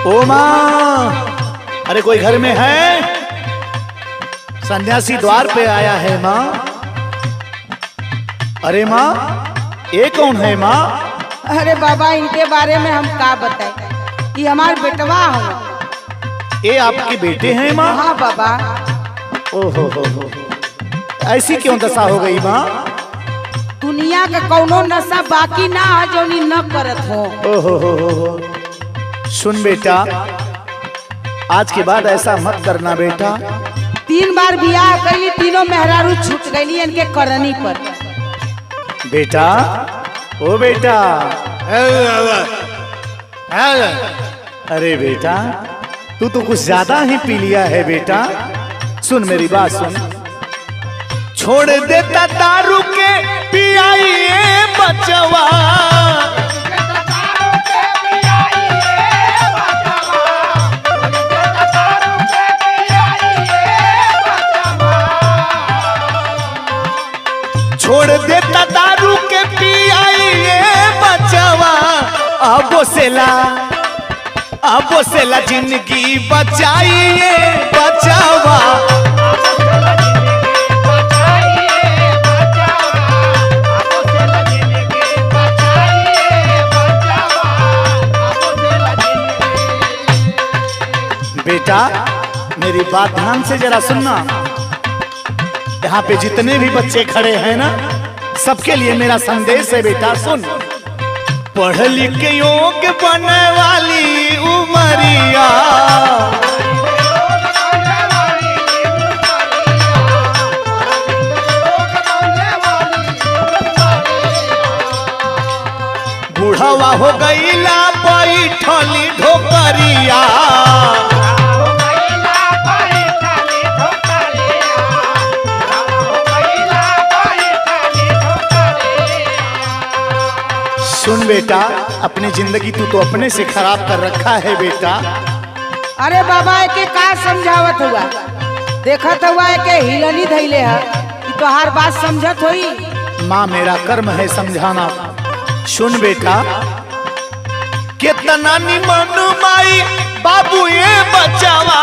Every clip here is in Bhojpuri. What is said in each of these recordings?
ओ माँ, अरे कोई घर में है? सन्यासी द्वार पे आया है माँ। अरे माँ, ये कौन है माँ? अरे बाबा, इनके बारे में हम क्या बताएं? ये हमारे बेटवा हो। ये आपके बेटे हैं माँ? हाँ बाबा। ओहो हो, ऐसी क्यों दशा हो गई माँ? दुनिया का कौनो नशा बाकी ना है जो नी न करत हो। ओहो हो। सुन बेटा, आज के बाद ऐसा मत करना बेटा। 3 बार बियाह कैली, तीनों मेहरारू छूट गईली इनके करनी पर। बेटा, ओ बेटा। अरे बेटा, तू तो कुछ ज्यादा ही पी लिया है बेटा। सुन मेरी बात सुन। छोड़ देता दारू के पियाइए बचवा, छोड़ देता दारू के पियाइए बचवा। अब सेला जिंदगी बचाइए बचवा। बेटा, मेरी बात ध्यान से जरा सुनना। यहाँ पे जितने भी बच्चे खड़े हैं ना, सबके लिए मेरा संदेश है बेटा, सुन। पढ़ लिख के योग्य बनने वाली उमरिया, बुढ़वा हो गईला बैठली ढोकरिया। सुन बेटा, अपनी जिंदगी तू तो अपने से खराब कर रखा है बेटा। अरे बाबा, एके का समझावत हुआ? देखत हुआ एके हिलनी धैले है कि तोहार बात समझत होई। माँ, मेरा कर्म है समझाना। सुन बेटा, कितना निमन माई बाबू ये बचावा।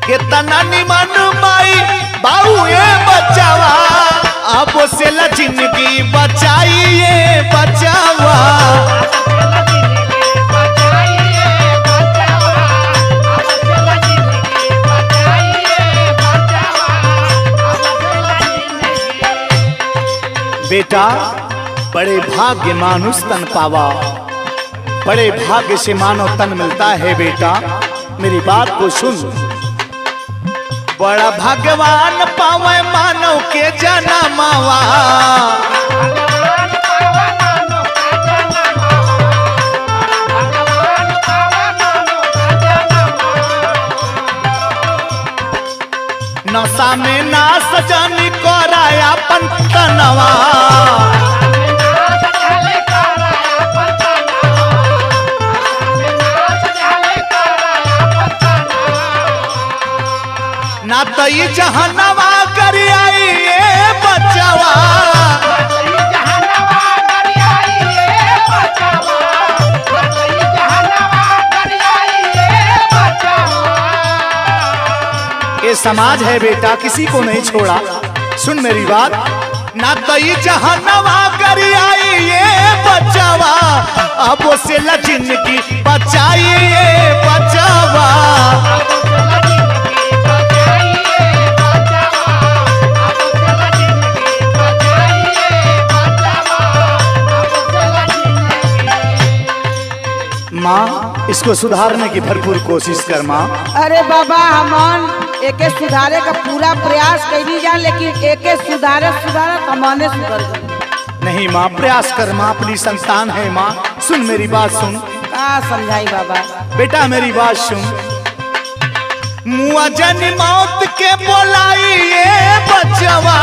कितना निमन माई बाबू ये बचावा। अब से ला जिंदगी बचाइए बचावा। बेटा, बड़े भाग्य मानुष तन पावा, बड़े भाग्य से मानव तन मिलता है बेटा। मेरी बात को सुन। बड़ा भगवान पावे मानव के जनमावा। नशा में ना सजनी कराया पंतनवा। ना तो ये जहनवा कर आइए बचवा। ये समाज है बेटा, किसी को नहीं छोड़ा। सुन मेरी बात। ना तो ये जहनवा कर आइए बचवा। अब से ला जिंदगी बचाइए बचवा। माँ, इसको सुधारने की भरपूर कोशिश कर माँ। अरे बाबा, हम एके सुधारे का पूरा प्रयास कैली जा, लेकिन एके सुधारे हमने सुधर गई। नहीं माँ, प्रयास कर माँ, अपनी संतान है माँ। सुन मेरी बात सुन। का समझाई बाबा? बेटा मेरी बात सुन। मुआजन मौत के बोलाइए बचवा,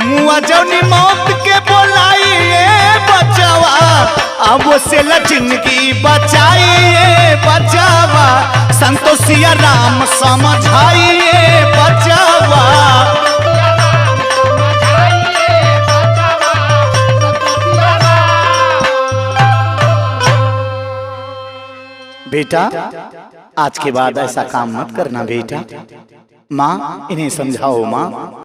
मुआजन मौत के बोलाइए बचवा, अब से जिंदगी बचाइए बचवा, संतोषिया राम समझाइए बचवा। बेटा आज के बाद ऐसा काम मत करना बेटा। माँ इन्हें समझाओ माँ।